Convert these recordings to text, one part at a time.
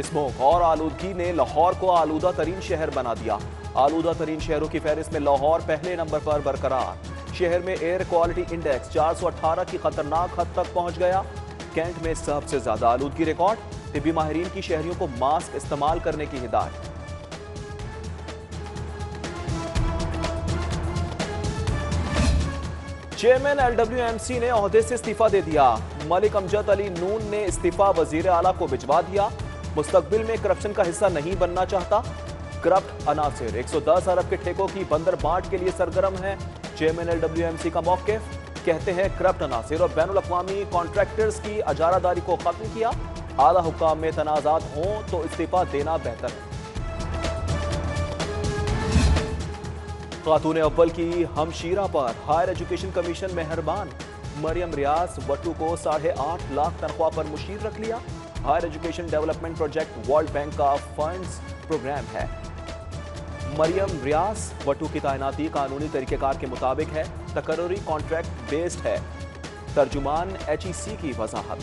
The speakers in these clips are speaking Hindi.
स्मोक और आलूदगी ने लाहौर को आलूदा तरीन शहर बना दिया। आलूदा तरीन शहरों की फहरिस्त में लाहौर पहले नंबर पर बरकरार। शहर में एयर क्वालिटी इंडेक्स 418 की खतरनाक हद तक पहुंच गया। कैंट में सबसे ज्यादा आलूदगी रिकॉर्ड। तिब्बी माहिरीन की शहरियों को मास्क इस्तेमाल करने की हिदायत। चेयरमैन LWMC ने ओहदे से इस्तीफा दे दिया। मलिक अमजद अली नून ने इस्तीफा वजीर आला को भिजवा दिया। मुस्तकबिल में करप्शन का हिस्सा नहीं बनना चाहता। करप्ट अनासिर 110 अरब के ठेकों की बंदर बांट के लिए सरगर्म है। चेयरमैन LWMC का मौक़िफ़, कहते हैं करप्ट अनासिर और बैनुल अक़वामी कॉन्ट्रैक्टर्स की अजारादारी को खत्म किया। आला हुक्काम में तनाज़ात हों तो इस्तीफा देना बेहतर है। खातून अव्वल की हमशीरा पर हायर एजुकेशन कमीशन मेहरबान। मरियम रियाज वट्टू को 8.5 लाख तनख्वाह पर मुशीर रख लिया। Higher education development project world bank का फंड्स प्रोग्राम है। मरियम रियाज वट्टू की तैनाती कानूनी तरीक़ेकार के मुताबिक है। तकर्रुरी कॉन्ट्रैक्ट बेस्ड है। तर्जुमान HEC की वजाहत।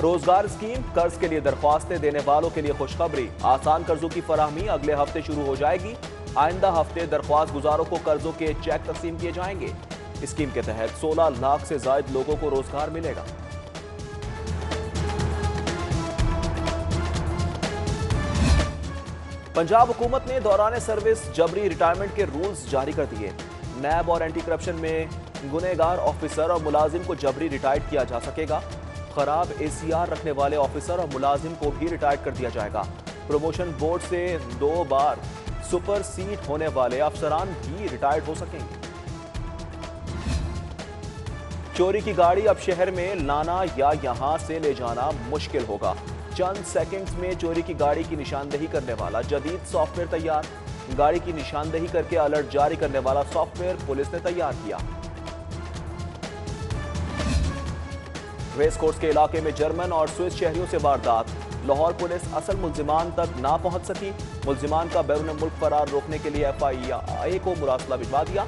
रोजगार स्कीम, कर्ज के लिए दरख्वास्तें देने वालों के लिए खुशखबरी। आसान कर्जों की फराहमी अगले हफ्ते शुरू हो जाएगी। आइंदा हफ्ते दरख्वास्त गुजारों को कर्जों के चेक तकसीम किए जाएंगे। स्कीम के तहत 16 लाख से जायद लोगों को रोजगार मिलेगा। पंजाब हुकूमत ने दौरान सर्विस जबरी रिटायरमेंट के रूल्स जारी कर दिए। नैब और एंटी करप्शन में गुनहगार ऑफिसर और मुलाजिम को जबरी रिटायर्ड किया जा सकेगा। खराब ACR रखने वाले ऑफिसर और मुलाजिम को भी रिटायर्ड कर दिया जाएगा। प्रमोशन बोर्ड से 2 बार सुपर सीट होने वाले अफसरान भी रिटायर्ड हो सकेंगे। चोरी की गाड़ी अब शहर में लाना या यहां से ले जाना मुश्किल होगा। चंद सेकंड्स में चोरी की गाड़ी की निशानदेही करने वाला जदीद सॉफ्टवेयर तैयार। गाड़ी की निशानदेही करके अलर्ट जारी करने वाला सॉफ्टवेयर पुलिस ने तैयार किया। रेस कोर्स के इलाके में जर्मन और स्विस शहरियों से वारदात। लाहौर पुलिस असल मुल्जिमान तक ना पहुंच सकी। मुल्जिमान का बैरून मुल्क फरार रोकने के लिए FIA को मुरासला भिजवा दिया।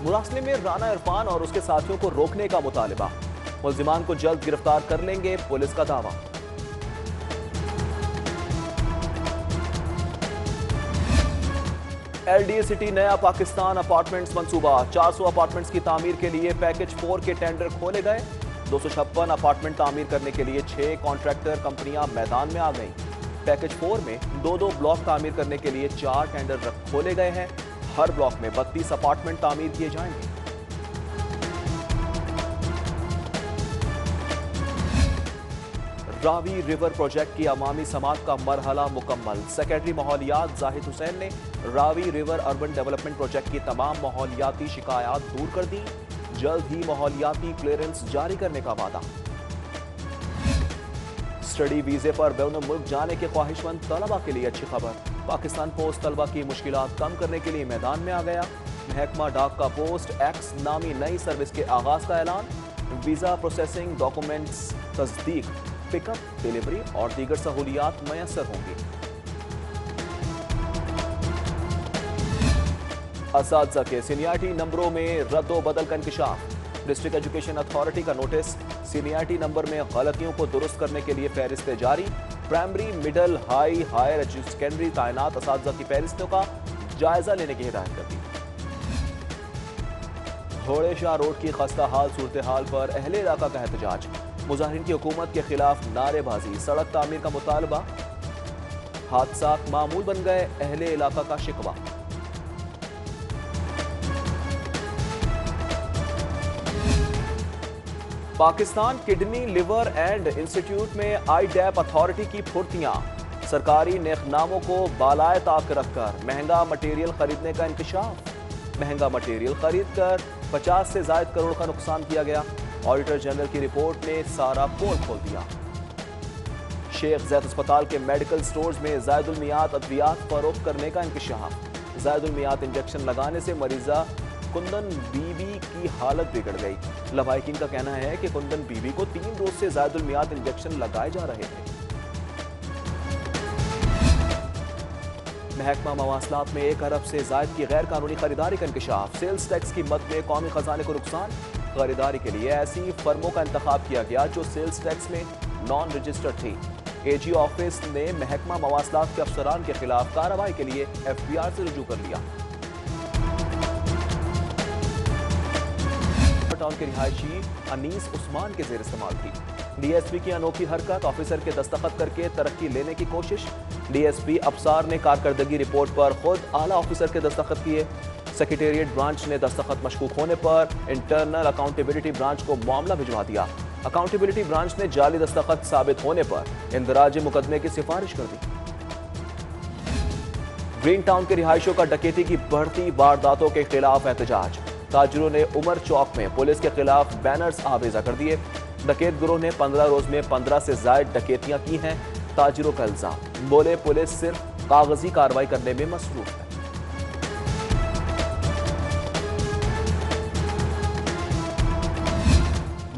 मुरासले में राना इरफान और उसके साथियों को रोकने का मुतालिबा। मुल्जिमान को जल्द गिरफ्तार कर लेंगे, पुलिस का दावा। LDA सिटी नया पाकिस्तान अपार्टमेंट्स मंसूबा। 400 अपार्टमेंट्स की तामीर के लिए पैकेज 4 के टेंडर खोले गए। 256 अपार्टमेंट तामीर करने के लिए 6 कॉन्ट्रैक्टर कंपनियां मैदान में आ गईं। पैकेज 4 में 2-2 ब्लॉक तामीर करने के लिए 4 टेंडर खोले गए हैं। हर ब्लॉक में 32 अपार्टमेंट तामीर किए जाएंगे। रावी रिवर प्रोजेक्ट की अवामी समात का मरहला मुकम्मल। सेक्रेटरी माहौलियात जाहिद हुसैन ने Ravi river urban development project की तमाम माहौलियाती शिकायत दूर कर दी। जल्द ही माहौलियाती क्लियरेंस जारी करने का वादा। स्टडी वीजे पर बैरून मुल्क जाने के ख्वाहिशमंद तलबा के लिए अच्छी खबर। पाकिस्तान पोस्ट तलबा की मुश्किलात कम करने के लिए मैदान में आ गया। महकमा डाक का पोस्ट एक्स नामी नई सर्विस के आगाज का ऐलान। वीजा प्रोसेसिंग, डॉक्यूमेंट्स तस्दीक, पिकअप, डिलीवरी और दीगर सहूलियात मयसर होंगी। असातिज़ा के सीनियरिटी नंबरों में रद्दो बदल का इंकशाफ। डिस्ट्रिक्ट एजुकेशन अथॉरिटी का नोटिस। सीनियरिटी नंबर में गलतियों को दुरुस्त करने के लिए फहरिस्तें जारी। प्राइमरी, मिडल, हायर सेकेंडरी तैनात असातिज़ा की फहरिस्तों का जायजा लेने की हिदायत कर दी। घोड़े शाह रोड की खस्ता हाल सूरत हाल पर अहले इलाका का एहतजाज। मुजाहिरीन की हुकूमत के खिलाफ नारेबाजी। सड़क तामीर का मुतालबा। हादसा मामूल बन गए, अहले इलाका का शिकवा। Pakistan kidney, liver and institute में IDAP अथॉरिटी की फुर्तियां। सरकारी नेकनामों को बालाए ताक रखकर महंगा मटेरियल खरीदने का इंकशाफ। महंगा मटेरियल खरीद कर 50 से ज्यादा करोड़ का नुकसान किया गया। ऑडिटर जनरल की रिपोर्ट ने सारा पोल खोल दिया। शेख ज़ैद अस्पताल के मेडिकल स्टोर्स में ज़ायदुल मियात अद्वियात फरोख्त करने का इंकशाफ। ज़ायदुल मियात इंजेक्शन लगाने से मरीजा कुंदन बीबी की हालत बिगड़ गई। लवाहिकीन का कहना है कि कुंदन बीबी को 3 रोज से ज़ायदुल मियात इंजेक्शन लगाए जा रहे थे। महकमा मवासलात में 1 अरब से ज़ायद की गैर कानूनी खरीदारी का इंकशाफ। सेल्स टैक्स की मद में कौमी खजाने को नुकसान। खरीदारी के लिए ऐसी फर्मों का इंतखाब किया गया जो सेल्स टैक्स में नॉन रजिस्टर्ड थी। एजी ऑफिस ने महकमा मवासलात के अफसरान के खिलाफ कार्रवाई के लिए एफबीआर से रुजू कर लिया। टाउन के रिहायशी अनीस उस्मान के जेर इस्तेमाल थी। डीएसपी की अनोखी हरकत, ऑफिसर के दस्तखत करके तरक्की लेने की कोशिश। डीएसपी अफसार ने कारकर्दगी रिपोर्ट पर खुद आला ऑफिसर के दस्तखत किए। सेक्रेटेरिएट ब्रांच ने दस्तखत मशकूक होने पर इंटरनल अकाउंटेबिलिटी ब्रांच को मामला भिजवा दिया। अकाउंटेबिलिटी ब्रांच ने जाली दस्तखत साबित होने पर इंदराज मुकदमे की सिफारिश कर दी। ग्रीन टाउन के रिहायशों का डकैती की बढ़ती वारदातों के खिलाफ एहतजाज। ताजिरों ने उमर चौक में पुलिस के खिलाफ बैनर्स आवेजा कर दिए। डकैत गिरोह ने 15 रोज में 15 से ज्यादा डकैतियां की हैं। ताजिरों का इल्जाम, बोले पुलिस सिर्फ कागजी कार्रवाई करने में मसरूफ है।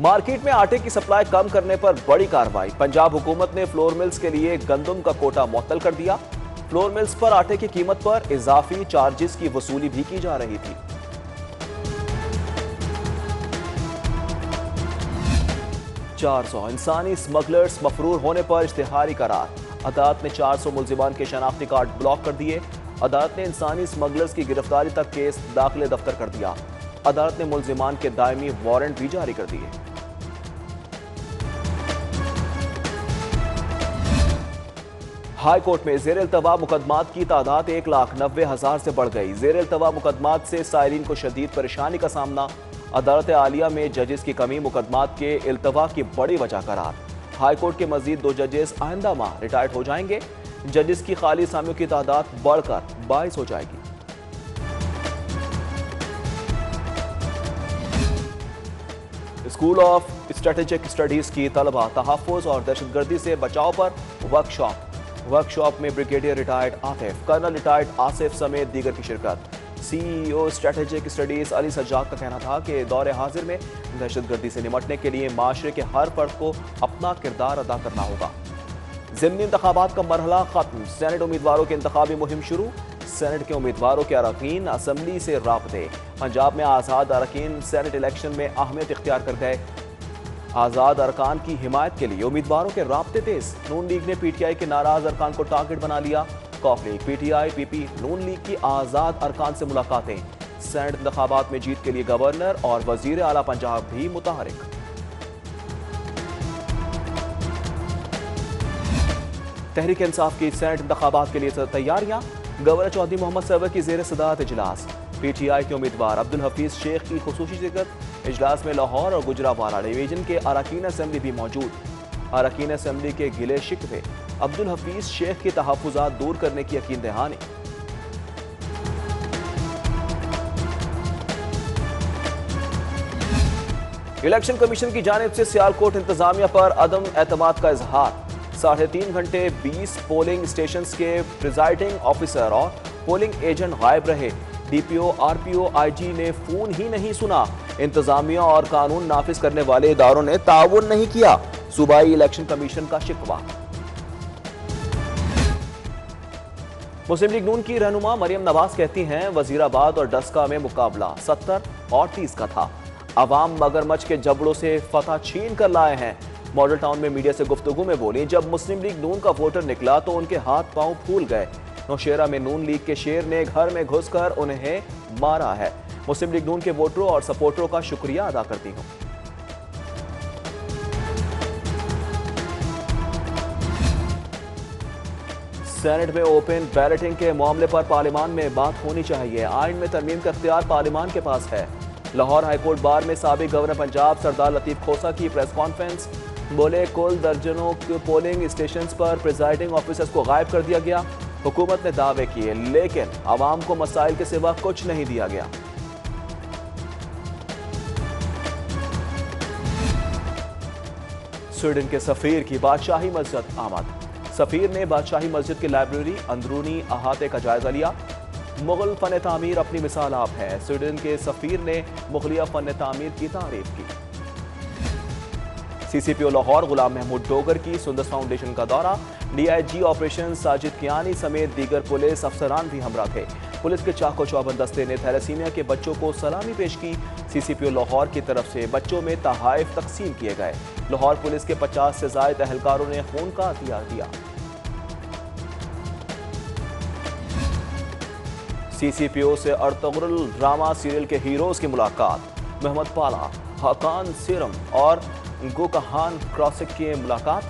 मार्केट में आटे की सप्लाई कम करने पर बड़ी कार्रवाई। पंजाब हुकूमत ने फ्लोर मिल्स के लिए गंदम का कोटा मुअत्तल कर दिया। फ्लोर मिल्स पर आटे की कीमत पर इजाफी चार्जेस की वसूली भी की जा रही थी। 400 इंसानी स्मगलर्स मफरूर होने पर इश्तिहारी करार। अदालत ने 400 मुल्जिमान के शनाख्ती कार्ड ब्लॉक कर दिए। अदालत ने इंसानी स्मगलर्स की गिरफ्तारी तक केस दाखिले दफ्तर कर दिया। अदालत ने मुल्जिमान के दायमी वारंट भी जारी कर दिए। हाई कोर्ट में जेर इल्तवा मुकदमात की तादाद 1,90,000 से बढ़ गई। जेर इल्तवा मुकदमात से साइरीन को शदीद परेशानी का सामना। अदालत आलिया में जजेस की कमी मुकदमात के इल्तवा की बड़ी वजह करार। हाई कोर्ट के मजीद 2 जजेस आइंदा माह रिटायर्ड हो जाएंगे। जजेस की खाली असामियों की तादाद बढ़कर 22 हो जाएगी। स्कूल ऑफ स्ट्रेटेजिक स्टडीज की तलबा तहफ़्फ़ुज़ और दहशतगर्दी से बचाव पर वर्कशॉप में brigadier retired Atif, colonel retired Asif समेत दीगर की शिरकत। CEO strategic studies Ali Sajjad का कहना था कि दौरे हाजिर में दहशतगर्दी से निपटने के लिए माशरे के हर फर्द को अपना किरदार अदा करना होगा। ज़िमनी इंतखाबात का मरहला खत्म। सेनेट उम्मीदवारों की इंतखाबी मुहिम शुरू। सेनेट के उम्मीदवारों के अरकान असम्बली से राब्ते। पंजाब में आज़ाद अरकान सेनेट इलेक्शन में अहमियत इख्तियार कर गए। आज़ाद अरकान की हिमायत के लिए उम्मीदवारों के राब्ते तेज। नून लीग ने पीटीआई के नाराज अरकान को टारगेट बना लिया। कॉफ लीग, पीटीआई, पीपी, नून लीग की आज़ाद अरकान से मुलाकातें। सेनेट इंतखाबात में जीत के लिए गवर्नर और वजीर आला पंजाब भी मुतहरिक। तहरीक इंसाफ की सेनेट इंतखाबात के लिए तैयारियां। गवर्नर चौधरी मोहम्मद सरवर की जेर सदारत इजलास। पीटीआई के उम्मीदवार अब्दुल हफीज शेख की खुसूसी शिरकत। इजलास में लाहौर और गुजरावाला डिवीजन के अरकान असेंबली भी मौजूद। अरकान असेंबली के गिले शिकवे, अब्दुल हफीज शेख के तहफ़्फ़ुज़ात दूर करने की यकीन दहानी। इलेक्शन कमीशन की जानिब से सियालकोट इंतजामिया पर अदम एतमाद का इजहार। 3.5 घंटे 20 पोलिंग स्टेशन के प्रिजाइडिंग ऑफिसर और पोलिंग एजेंट गायब रहे। डीपीओ, आरपीओ, आईजी ने फोन ही नहीं सुना। इंतजामिया और कानून नाफिज करने वाले इदारों ने ताउन नहीं किया। सूबाई इलेक्शन कमीशन का शिकवा। मुस्लिम लीग नून की रहनुमा मरियम नवाज कहती हैं, वजीराबाद और डस्का में मुकाबला 70 और 30 का था। अवाम मगरमच्छ के जबड़ों से फतह छीन कर लाए हैं। मॉडल टाउन में मीडिया से गुफ्तगू में बोली, जब मुस्लिम लीग नून का वोटर निकला तो उनके हाथ पांव फूल गए। नौशेरा में नून लीग के शेर ने घर में घुसकर उन्हें मारा है। मुस्लिम लीग नून के वोटरों और सपोर्टरों का शुक्रिया अदा करती हूं। सेनेट में ओपन बैलेटिंग के मामले पर पार्लियामान में बात होनी चाहिए। आइन में तरमीम का इख्तियार पार्लियामान के पास है। लाहौर हाईकोर्ट बार में साबिक गवर्नर पंजाब सरदार लतीफ खोसा की प्रेस कॉन्फ्रेंस। बोले, कुल दर्जनों पोलिंग स्टेशन पर प्रिजाइडिंग ऑफिसर्स को गायब कर दिया गया। हुकूमत ने दावे किए, लेकिन आवाम को मसाइल के सिवा कुछ नहीं दिया गया। स्वीडन के सफीर की बादशाही मस्जिद आमद। सफीर ने बादशाही मस्जिद की लाइब्रेरी अंदरूनी अहाते का जायजा लिया। मुगल फन तामीर अपनी मिसाल आप है। स्वीडन के सफीर ने मुगलिया फन तामीर की तारीफ की। सीसीपीओ लाहौर गुलाम महमूद डोगर की सुंदस फाउंडेशन का दौरा। डीआईजी ऑपरेशन साजिद कियानी समेत दीगर पुलिस अफसरान भी हमरा थे। पुलिस के चाको चौबंद दस्ते ने थैलेसीमिया के बच्चों को सलामी पेश की। सीसीपीओ लाहौर की तरफ से बच्चों में तोहफे तकसीम किए गए। लाहौर पुलिस के 50 से ज्यादा एहलकारों ने खून का अतिया दिया। सीसीपीओ से अर्तुगरुल ड्रामा सीरियल के हीरोज की मुलाकात। मोहम्मद पाला, हकान सीरम और गोकहान क्रॉसिक की मुलाकात।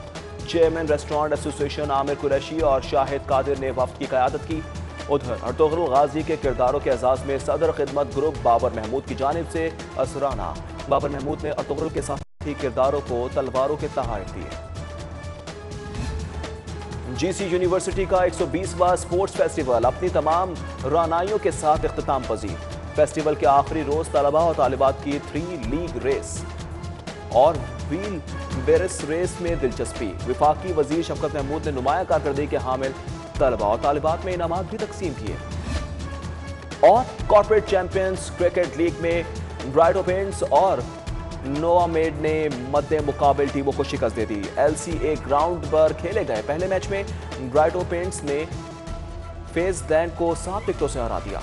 Chairman restaurant association Aamir Qureshi और शाहिद कादिर ने वफ्द की क़यादत की। उधर अर्तुगरुल गाजी के किरदारों के एजाज में सदर खिदमत ग्रुप बाबर महमूद की जानिब से असराना। बाबर महमूद ने अर्तुगरुल के साथी किरदारों को तलवारों के तोहफे दिए। जीसी यूनिवर्सिटी का 120वां स्पोर्ट्स फेस्टिवल अपनी तमाम रानाइयों के साथ इख्तिताम पजीर। फेस्टिवल के आखिरी रोज तलबा और तालिबात की 3 लीग रेस और व्हील बेरिस रेस में दिलचस्पी। विफाकी वजीर शफकत महमूद ने नुमाया कारकर्दगी के हामिल तलबा और तालिबात में इनामात भी तकसीम किए। और कॉर्पोरेट चैंपियंस क्रिकेट लीग में ब्राइटो पेंट्स और नोवामेड ने मद्दे मुकाबिल टीमों को शिकस्त दे दी। LCA ग्राउंड पर खेले गए पहले मैच में ब्राइटो पेंट्स ने फेज लैंड को 7 विकेटों से हरा दिया।